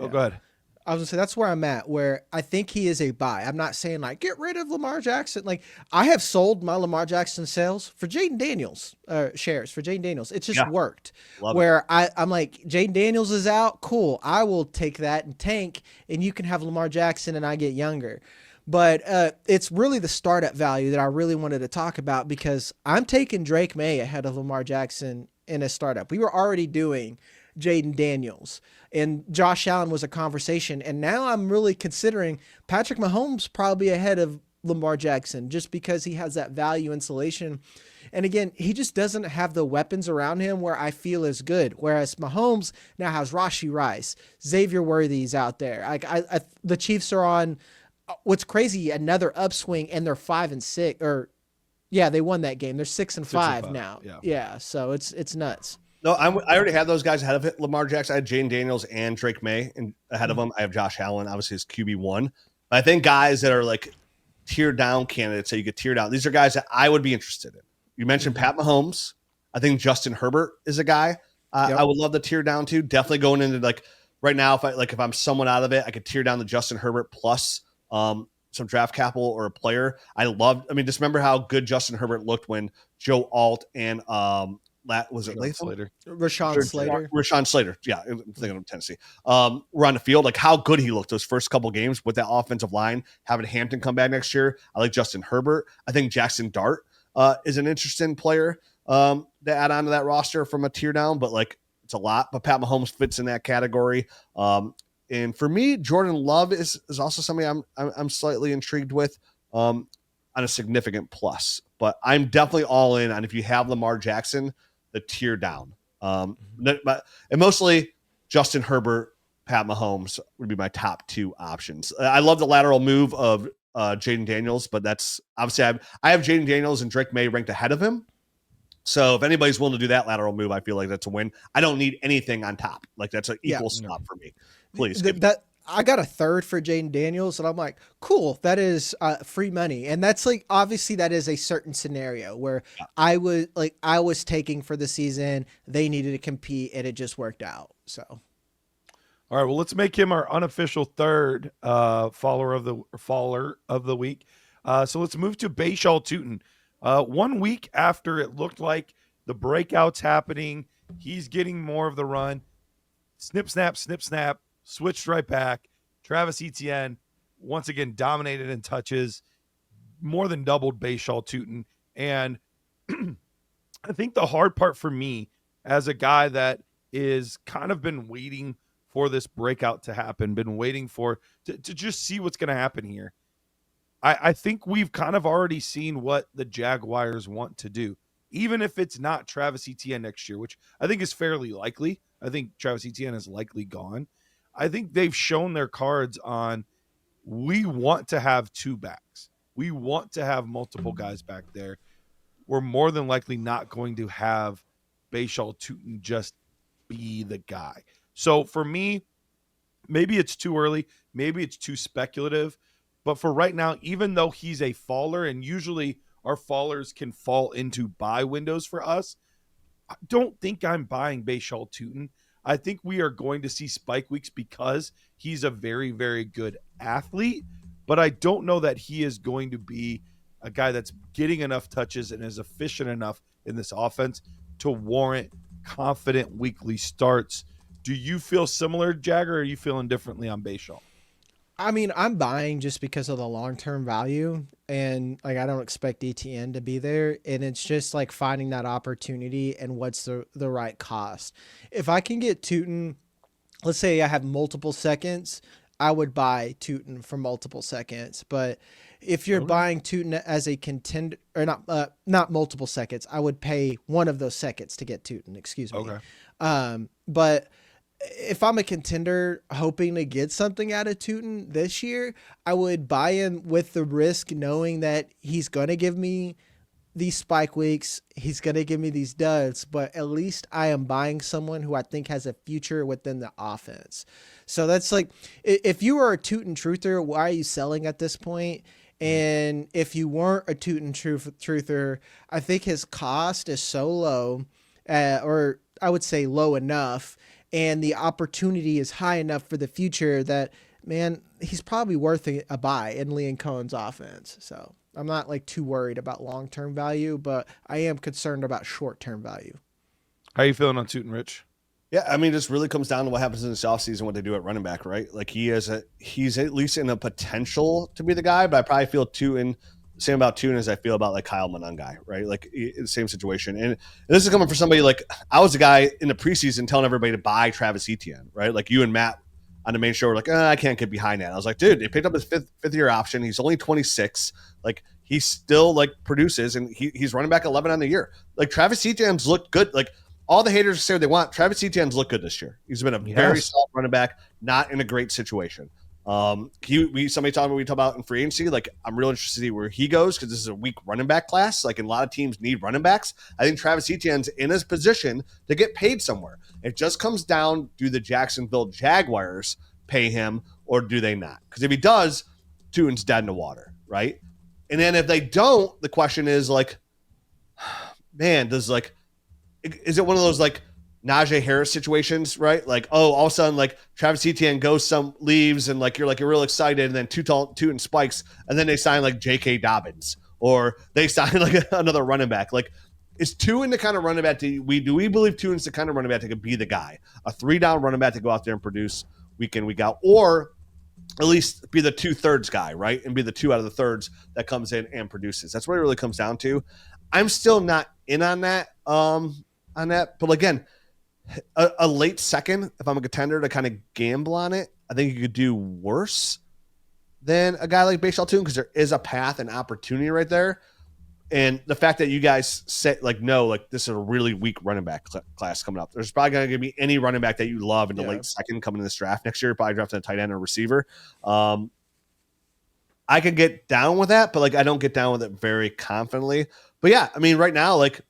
Go ahead.
I was gonna say that's where I'm at, where I think he is a buy. I'm not saying get rid of Lamar Jackson. I have sold my Lamar Jackson sales for Jaden Daniels shares for Jaden Daniels. It's just worked. Where I'm Jaden Daniels is out, cool. I will take that and tank, and you can have Lamar Jackson, and I get younger. But it's really the startup value that I really wanted to talk about, because I'm taking Drake May ahead of Lamar Jackson in a startup. We were already doing Jaden Daniels, and Josh Allen was a conversation, and now I'm really considering Patrick Mahomes probably ahead of Lamar Jackson just because he has that value insulation. And again, he just doesn't have the weapons around him where I feel is good. Whereas Mahomes now has Rashee Rice, Xavier Worthy's out there. The Chiefs are on what's crazy, another upswing, and they're 5-6 or yeah, they won that game. They're 6-5 now. Yeah. So it's nuts.
No, I already had those guys ahead of it. Lamar Jackson. I had Jaden Daniels and Drake May ahead of him. I have Josh Allen, obviously his QB1. But I think guys that are like tier down candidates, so you get tier down. These are guys that I would be interested in. You mentioned Pat Mahomes. I think Justin Herbert is a guy I would love to tier down to. Definitely going into like right now, if I'm someone out of it, I could tier down to Justin Herbert plus some draft capital or a player. Just remember how good Justin Herbert looked when Joe Alt and
Rashawn
Slater. Yeah, I'm thinking of Tennessee. Were on the field. Like how good he looked those first couple games with that offensive line. Having Hampton come back next year. I like Justin Herbert. I think Jackson Dart is an interesting player to add on to that roster from a tier down, but like it's a lot. But Pat Mahomes fits in that category. And for me, Jordan Love is also somebody I'm slightly intrigued with on a significant plus. But I'm definitely all in on if you have Lamar Jackson, the tier down. And mostly Justin Herbert, Pat Mahomes would be my top two options. I love the lateral move of Jaden Daniels, but that's obviously I have Jaden Daniels and Drake May ranked ahead of him. So if anybody's willing to do that lateral move, I feel like that's a win. I don't need anything on top. Like that's an equal stop for me. Please.
I got a third for Jaden Daniels, and I'm like, cool, that is free money. And that's like, obviously that is a certain scenario where I was taking for the season, they needed to compete, and it just worked out. So.
All right, well, let's make him our unofficial third faller of the week. So let's move to Bhayshul Tuten. 1 week after it looked like the breakout's happening, he's getting more of the run. Snip, snap, switched right back. Travis Etienne, once again, dominated in touches, more than doubled Bhayshul Tuten. And I think the hard part for me as a guy that is kind of been waiting for this breakout to happen, been waiting to just see what's going to happen here. I think we've kind of already seen what the Jaguars want to do, even if it's not Travis Etienne next year, which I think is fairly likely. I think Travis Etienne is likely gone. I think they've shown their cards on, we want to have two backs. We want to have multiple guys back there. We're more than likely not going to have Bhayshul Tuten just be the guy. So for me, maybe it's too early. Maybe it's too speculative. But for right now, even though he's a faller, and usually our fallers can fall into buy windows for us, I don't think I'm buying Bhayshul Tuten. I think we are going to see spike weeks because he's a very, very good athlete. But I don't know that he is going to be a guy that's getting enough touches and is efficient enough in this offense to warrant confident weekly starts. Do you feel similar, Jagger, or are you feeling differently on Bhayshul?
I mean, I'm buying just because of the long-term value, and like I don't expect ETN to be there, and it's just like finding that opportunity and what's the right cost. If I can get Tuten, let's say I have multiple seconds, I would buy Tuten for multiple seconds. But if you're buying Tuten as a contender, or not multiple seconds, I would pay one of those seconds to get Tuten. Excuse me.
Okay.
But if I'm a contender hoping to get something out of Tuten this year, I would buy him with the risk knowing that he's going to give me these spike weeks. He's going to give me these duds, but at least I am buying someone who I think has a future within the offense. So that's like, if you are a Tuten truther, why are you selling at this point? And if you weren't a Tuten truther, I think his cost is so low, or I would say low enough, and the opportunity is high enough for the future that, man, he's probably worth a buy in Liam Cohen's offense. So I'm not like too worried about long-term value, but I am concerned about short-term value.
How are you feeling on Tuten, Rich?
Yeah, I mean, this really comes down to what happens in this offseason, what they do at running back, right? Like he's at least in a potential to be the guy, but I probably feel same about Tuten as I feel about like Kyle Monangai, right? Like the same situation. And this is coming from somebody like I was the guy in the preseason telling everybody to buy Travis Etienne, right? Like you and Matt, on the main show were like, I can't get behind that. I was like, dude, they picked up his fifth year option. He's only 26. Like, he still like produces, and he's running back 11 on the year. Like, Travis Etienne's looked good. Like, all the haters say what they want. Travis Etienne's looked good this year. He's been a very solid running back, not in a great situation. We talk about in free agency. Like, I'm real interested to see where he goes because this is a weak running back class. Like, and a lot of teams need running backs. I think Travis Etienne's in his position to get paid somewhere. It just comes down, do the Jacksonville Jaguars pay him or do they not? Because if he does, Tuten's dead in the water, right? And then if they don't, the question is like, man, is it one of those like Najee Harris situations, right? Like, oh, all of a sudden, like Travis Etienne leaves, and like you're real excited, and then Tuten spikes, and then they sign like J.K. Dobbins, or they sign like another running back. Like, is Tuten the kind of running back do we believe Tuten's the kind of running back that could be the guy, a 3-down running back to go out there and produce week in, week out, or at least be the 2/3 guy, right? And be the 2 out of the thirds that comes in and produces. That's what it really comes down to. I'm still not in on that. But again, a late second, if I'm a contender to kind of gamble on it, I think you could do worse than a guy like Bhayshul because there is a path and opportunity right there. And the fact that you guys say like, no, like this is a really weak running back class coming up. There's probably going to be any running back that you love in the late second coming in this draft next year. Probably drafting a tight end or receiver. I could get down with that, but like I don't get down with it very confidently. But yeah, I mean, right now, like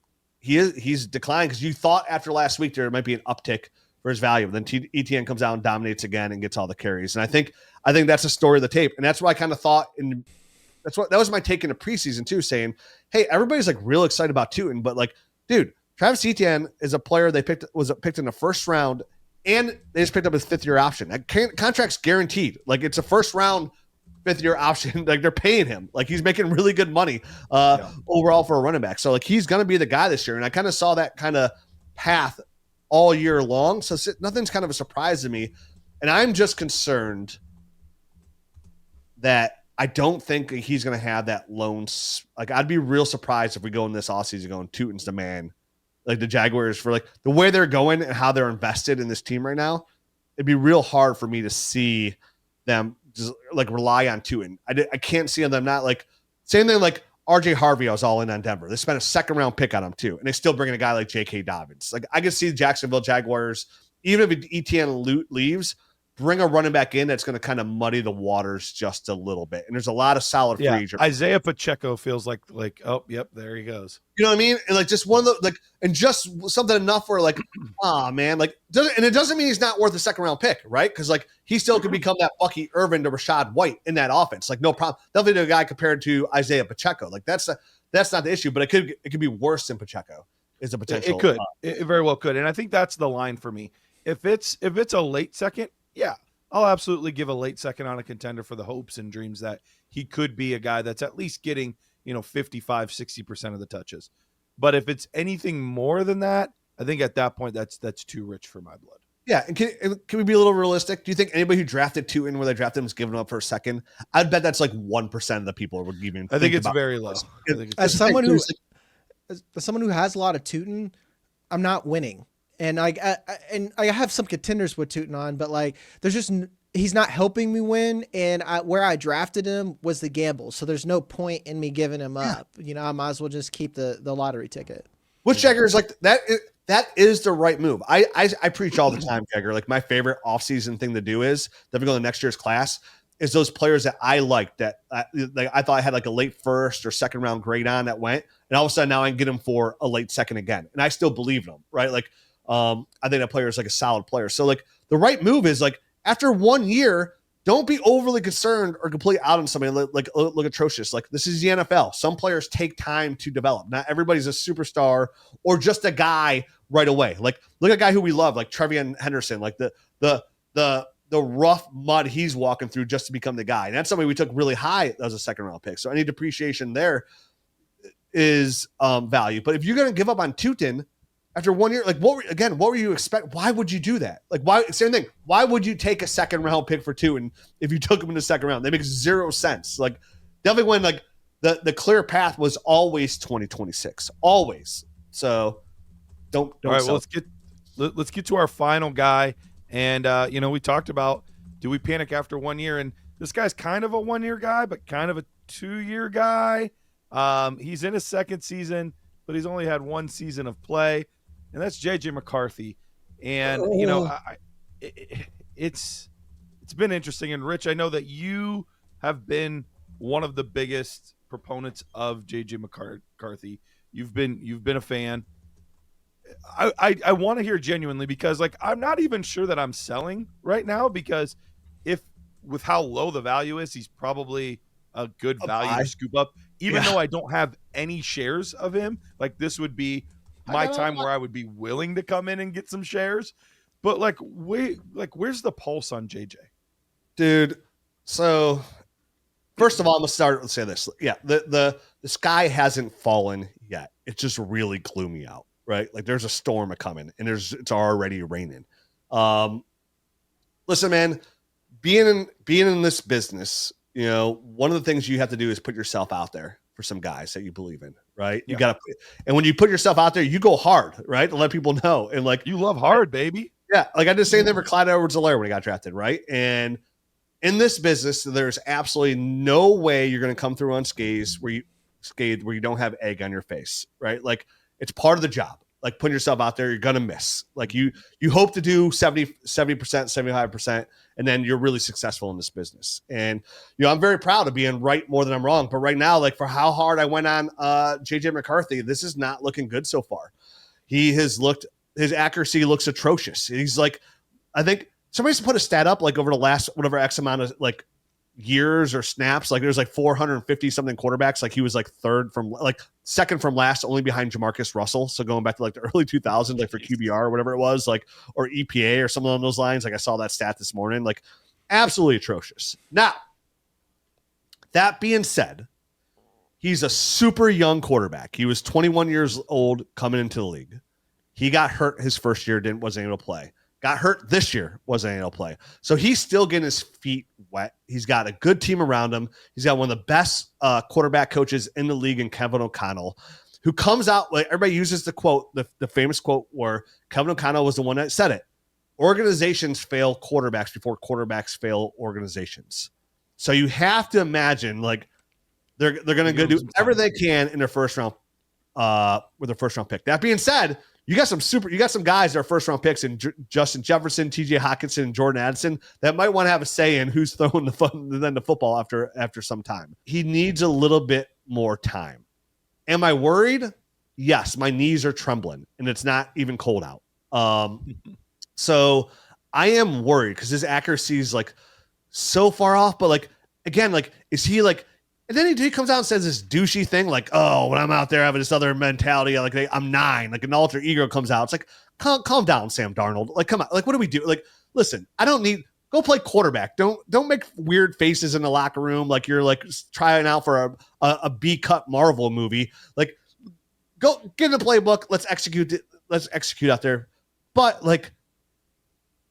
he's declined because you thought after last week there might be an uptick for his value. But then Etienne comes out and dominates again and gets all the carries. And I think that's a story of the tape. And that's what I kind of thought that was my take in the preseason too, saying, hey, everybody's like real excited about Tuten, but like, dude, Travis Etienne is a player was picked in the first round, and they just picked up his 5th year option. That contract's guaranteed. Like, it's a first round 5th year option. Like, they're paying him. Like, he's making really good money overall for a running back. So like, he's going to be the guy this year. And I kind of saw that kind of path all year long. So nothing's kind of a surprise to me. And I'm just concerned that I don't think he's going to have that lone. Like, I'd be real surprised if we go in this offseason going, Tuten's the man. Like, the Jaguars, for like the way they're going and how they're invested in this team right now, it'd be real hard for me to see them just like rely on Tuten. I can't see them not like same thing like RJ Harvey. I was all in on Denver. They spent a 2nd round pick on him too, and they still bring in a guy like J.K. Dobbins. Like, I could see the Jacksonville Jaguars, even if Etienne leaves, bring a running back in that's going to kind of muddy the waters just a little bit. And there's a lot of solid free agents.
Isaiah Pacheco feels like, oh, yep, there he goes.
You know what I mean? And like just one of the like, and just something enough where like, man, like, and it doesn't mean he's not worth a 2nd round pick, right? Because like he still could become that Bucky Irvin to Rashad White in that offense. Like, no problem. Definitely a guy compared to Isaiah Pacheco. Like that's not the issue, but it could be worse than Pacheco. Is the potential?
It could. It very well could. And I think that's the line for me. If it's a late second, yeah, I'll absolutely give a late second on a contender for the hopes and dreams that he could be a guy that's at least getting, 55, 60% of the touches. But if it's anything more than that, I think at that point, that's too rich for my blood.
Yeah. And can we be a little realistic? Do you think anybody who drafted Tuten where they drafted him is giving him up for a second? I'd bet that's like 1% of the people would even.
I think it's very low.
As someone who has a lot of Tuten, I'm not winning. And I have some contenders with Tuten on, but like he's not helping me win. And where I drafted him was the gamble, so there's no point in me giving him up. I might as well just keep the lottery ticket.
Which Jagger is like that. That is the right move. I preach all the time, Jagger. Like my favorite offseason thing to do is that we go to next year's class is those players that I liked that like I thought I had like a late 1st or 2nd round grade on that went, and all of a sudden now I can get them for a late 2nd again, and I still believe in them, right? Like. I think that player is like a solid player. So like the right move is like after 1 year, don't be overly concerned or completely out on somebody like look atrocious. Like this is the NFL. Some players take time to develop. Not everybody's a superstar or just a guy right away. Like look at a guy who we love, like Trevion Henderson, like the rough mud he's walking through just to become the guy. And that's somebody we took really high as a 2nd round pick. So any depreciation there is value. But if you're going to give up on Tuten, after 1 year, like what were you expect? Why would you do that? Like why? Same thing. Why would you take a 2nd round pick for Tuten if you took him in the 2nd round? That makes zero sense. Like definitely when like the clear path was always 2026, always. So don't.
All right, well, let's get to our final guy, and we talked about do we panic after 1 year? And this guy's kind of a 1 year guy, but kind of a 2 year guy. He's in his second season, but he's only had 1 season of play, and that's JJ McCarthy. And it's been interesting. And Rich, I know that you have been one of the biggest proponents of JJ McCarthy. You've been a fan. I want to hear genuinely, because like I'm not even sure that I'm selling right now, because if with how low the value is, he's probably a good value to scoop up, even though I don't have any shares of him. Like this would be my time where I would be willing to come in and get some shares. But where's the pulse on JJ?
Dude, so first of all, I'm gonna start and say this. Yeah, the sky hasn't fallen yet. It's just really gloomy out, right? Like there's a storm coming, and it's already raining. Listen, man, being in this business, you know, one of the things you have to do is put yourself out there for some guys that you believe in, right? You gotta, and when you put yourself out there, you go hard, right? To let people know, and like
you love hard, baby.
Yeah, like I just saying that for Clyde Edwards-Helaire when he got drafted, right? And in this business, there's absolutely no way you're going to come through unscathed where you don't have egg on your face, right? Like it's part of the job. Like putting yourself out there, you're going to miss. Like you hope to do 70%, 75%, and then you're really successful in this business. And, you know, I'm very proud of being right more than I'm wrong. But right now, like for how hard I went on JJ McCarthy, this is not looking good so far. His accuracy looks atrocious. He's like, I think somebody's put a stat up like over the last whatever X amount of like years or snaps. Like there's like 450 something quarterbacks. Like he was like second from last, only behind Jamarcus Russell. So going back to like the early 2000s, like for QBR or whatever it was, like, or EPA or something along those lines. Like I saw that stat this morning, like absolutely atrocious. Now, that being said, he's a super young quarterback. He was 21 years old coming into the league. He got hurt his first year, wasn't able to play. Got hurt this year, wasn't able to play. So he's still getting his feet wet. He's got a good team around him. He's got one of the best quarterback coaches in the league in Kevin O'Connell, who comes out, like everybody uses the quote, the famous quote where Kevin O'Connell was the one that said it. Organizations fail quarterbacks before quarterbacks fail organizations. So you have to imagine like they're going to go do whatever they can in their first round with their first round pick. That being said, you got some guys that are first round picks in Justin Jefferson, TJ Hockenson, and Jordan Addison that might want to have a say in who's throwing the football after some time. He needs a little bit more time. Am I worried? Yes, my knees are trembling and it's not even cold out. So I am worried because his accuracy is like so far off, but like, again, like, is he like, and then he comes out and says this douchey thing like, oh, when I'm out there having this other mentality, like I'm 9, like an alter ego comes out. It's like, calm down, Sam Darnold. Like, come on. Like, what do we do? Like, listen, go play quarterback. Don't make weird faces in the locker room. Like you're like trying out for a B-cut Marvel movie. Like go get in the playbook. Let's execute it. Let's execute out there. But like,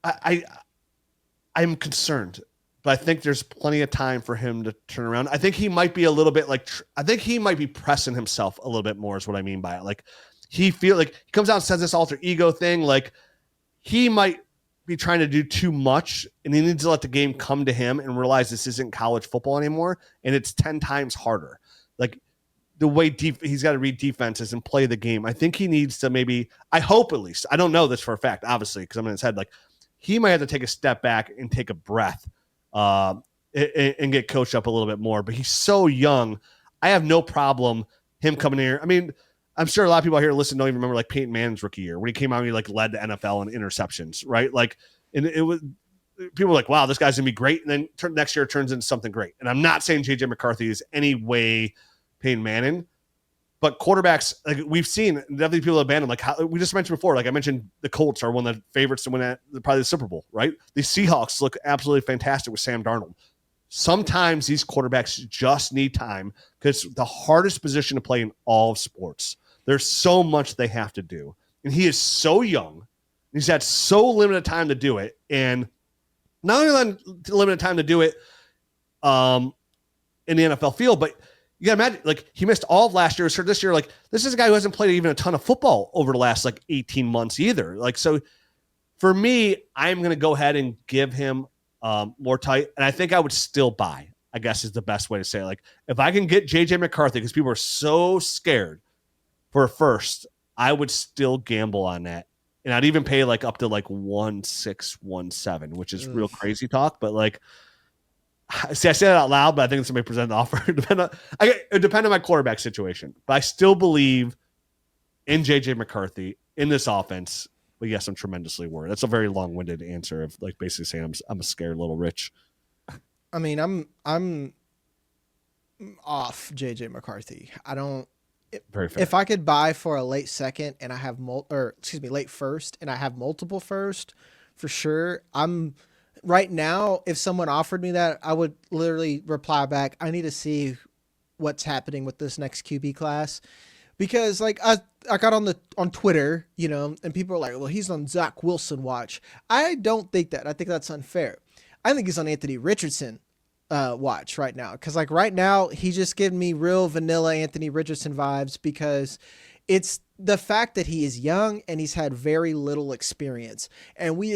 I'm concerned. But I think there's plenty of time for him to turn around. I think he might be a little bit like, I think he might be pressing himself a little bit more is what I mean by it. Like he comes out and says this alter ego thing. Like he might be trying to do too much and he needs to let the game come to him and realize this isn't college football anymore. And it's 10 times harder. Like the way he's got to read defenses and play the game. I think he needs to maybe, I hope at least, I don't know this for a fact, obviously, because I'm in his head, like he might have to take a step back and take a breath and get coached up a little bit more, but he's so young. I have no problem him coming here. I mean, I'm sure a lot of people out here listening don't even remember like Peyton Manning's rookie year when he came out and he like led the NFL in interceptions, right? Like, and it was people were like, wow, this guy's gonna be great, and then next year it turns into something great. And I'm not saying JJ McCarthy is any way Peyton Manning, but quarterbacks, like we've seen, definitely people abandon. Like how we just mentioned before, like I mentioned, the Colts are one of the favorites to win probably the Super Bowl, right? The Seahawks look absolutely fantastic with Sam Darnold. Sometimes these quarterbacks just need time because it's the hardest position to play in all of sports. There's so much they have to do, and he is so young. He's had so limited time to do it, and not only limited time to do it in the NFL field, but you gotta imagine, like he missed all of last year. So this year, like this is a guy who hasn't played even a ton of football over the last like 18 months either. Like, so for me, I'm going to go ahead and give him more tight. And I think I would still buy, I guess is the best way to say it. Like if I can get JJ McCarthy, because people are so scared for a first, I would still gamble on that. And I'd even pay like up to like 1.617, which is real crazy talk. But like, see, I say that out loud, but I think somebody present the offer. It depends on my quarterback situation. But I still believe in JJ McCarthy in this offense. But yes, I'm tremendously worried. That's a very long-winded answer of like basically saying I'm a scared little Rich.
I mean, I'm off JJ McCarthy. I don't.
Very fair.
If I could buy for a late second and I have late first and I have multiple first, for sure. I'm right now. If someone offered me that, I would literally reply back, I need to see what's happening with this next QB class, because like I got on Twitter, and people are like, well, he's on Zach Wilson watch. I don't think that. I think that's unfair. I think he's on Anthony Richardson watch right now, because like right now he's just giving me real vanilla Anthony Richardson vibes, because it's the fact that he is young and he's had very little experience, and we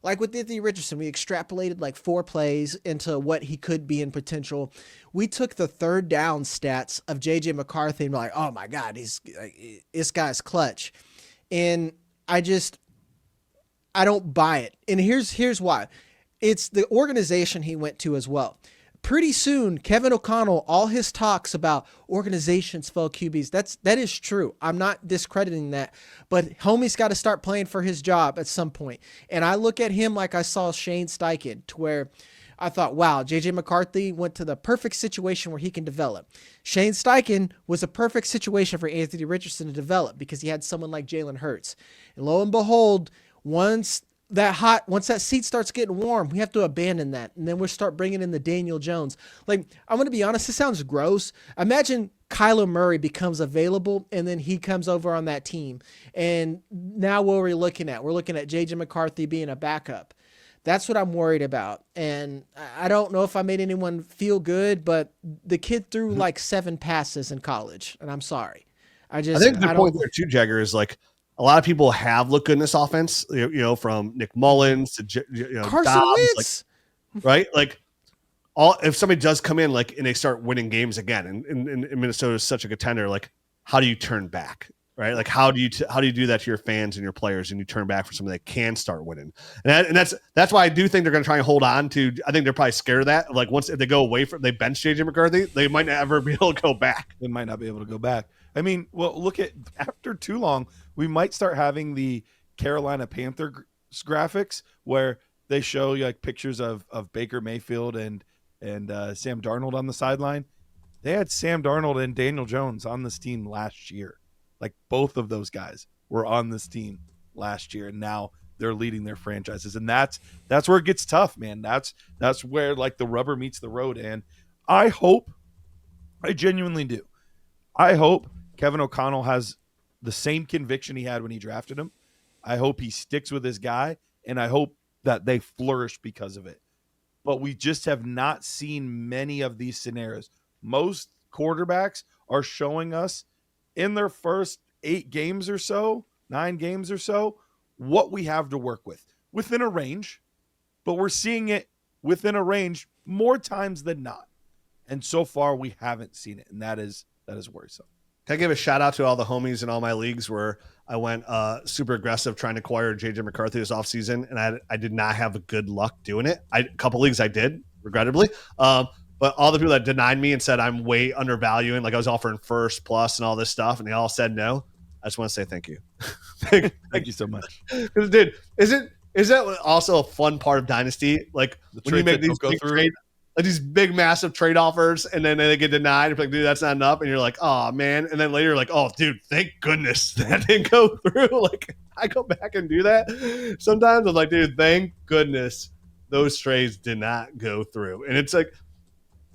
like with Anthony Richardson, we extrapolated like 4 plays into what he could be in potential. We took the third down stats of JJ McCarthy and we're like, oh my God, this guy's clutch, and I don't buy it, and here's why. It's the organization he went to as well. Pretty soon, Kevin O'Connell, all his talks about organizations fail QBs, that is true. I'm not discrediting that, but homie's got to start playing for his job at some point. And I look at him like I saw Shane Steichen, to where I thought, wow, JJ McCarthy went to the perfect situation where he can develop. Shane Steichen was a perfect situation for Anthony Richardson to develop, because he had someone like Jalen Hurts. And lo and behold, once that seat starts getting warm, we have to abandon that. And then we'll start bringing in the Daniel Jones. Like, I'm going to be honest, this sounds gross. Imagine Kyler Murray becomes available and then he comes over on that team. And now what are we looking at? We're looking at JJ McCarthy being a backup. That's what I'm worried about. And I don't know if I made anyone feel good, but the kid threw like 7 passes in college, and I'm sorry. I
think the point there too, Jagger, is like, a lot of people have looked good in this offense, from Nick Mullins to
Carson
Dobbs,
Wentz,
right? Like, if somebody does come in and they start winning games again, and Minnesota is such a contender, like, how do you turn back, right? Like, how do you do that to your fans and your players, and you turn back for somebody that can start winning? And that's why I do think they're going to try and hold on to. I think they're probably scared of that. Like, if they go away they bench JJ McCarthy, they might never be able to go back.
They might not be able to go back. I mean, well, look at after too long, we might start having the Carolina Panthers graphics where they show you like pictures of Baker Mayfield and Sam Darnold on the sideline. They had Sam Darnold and Daniel Jones on this team last year. Like, both of those guys were on this team last year, and now they're leading their franchises. And that's where it gets tough, man. That's where like the rubber meets the road. And I genuinely do. I hope Kevin O'Connell has the same conviction he had when he drafted him. I hope he sticks with his guy, and I hope that they flourish because of it. But we just have not seen many of these scenarios. Most quarterbacks are showing us in their first 8 games or so, 9 games or so, what we have to work with within a range, but we're seeing it within a range more times than not. And so far we haven't seen it. And that is worrisome.
Can I give a shout out to all the homies in all my leagues where I went super aggressive trying to acquire JJ McCarthy this offseason, and I did not have good luck doing it. A couple leagues I did, regrettably. But all the people that denied me and said I'm way undervaluing, like I was offering first plus and all this stuff, and they all said no. I just want to say thank you.
Thank you so much.
Because, dude, is that also a fun part of Dynasty? Like when you make these big trades, like these big massive trade offers, and then they get denied. You're like, dude, that's not enough. And you're like, oh man. And then later you're like, oh dude, thank goodness that didn't go through. Like I go back and do that. Sometimes I'm like, dude, thank goodness those trades did not go through. And it's like,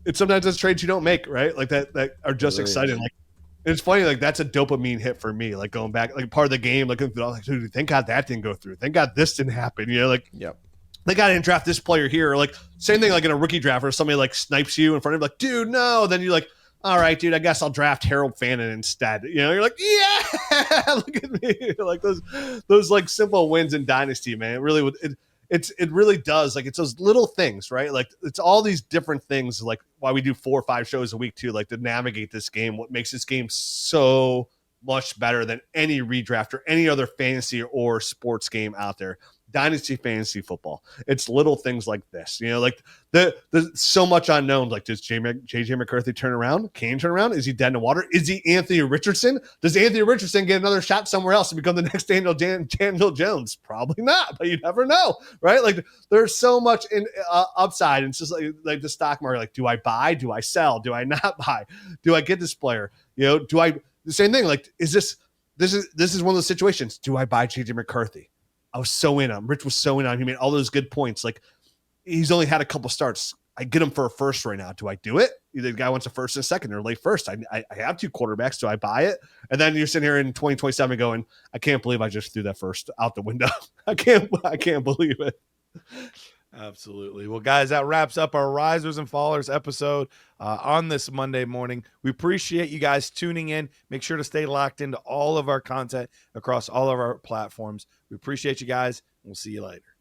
it's sometimes those trades you don't make, right? Like that are just exciting. Like it's funny, like that's a dopamine hit for me. Like going back, like part of the game, like dude, thank God that didn't go through. Thank God this didn't happen. You know, like
yep.
Thank God I didn't draft this player here. Or like same thing like in a rookie draft where somebody like snipes you in front of you, like, dude, no. Then you're like, all right, dude, I guess I'll draft Harold Fannin instead. You know, you're like, yeah, look at me. Like those like simple wins in Dynasty, man. It really would it really does. Like, it's those little things, right? Like, it's all these different things, like why we do 4 or 5 shows a week too, like to navigate this game. What makes this game so much better than any redraft or any other fantasy or sports game out there. Dynasty fantasy football. It's little things like this, like there's so much unknown. Like, does JJ McCarthy turn around? Can turn around? Is he dead in the water? Is he Anthony Richardson? Does Anthony Richardson get another shot somewhere else and become the next Daniel Jones? Probably not, but you never know, right? Like, there's so much in upside. And it's just like the stock market. Like, do I buy? Do I sell? Do I not buy? Do I get this player? Do I the same thing? Like, this is one of those situations. Do I buy JJ McCarthy? I was so in on. Rich was so in on. He made all those good points. Like, he's only had a couple starts. I get him for a first right now. Do I do it? Either the guy wants a first and a second or late first. I have 2 quarterbacks. Do I buy it? And then you're sitting here in 2027 going, I can't believe I just threw that first out the window. I can't believe it.
Absolutely. Well, guys, that wraps up our Risers and Fallers episode on this Monday morning. We appreciate you guys tuning in. Make sure to stay locked into all of our content across all of our platforms. We appreciate you guys, and we'll see you later.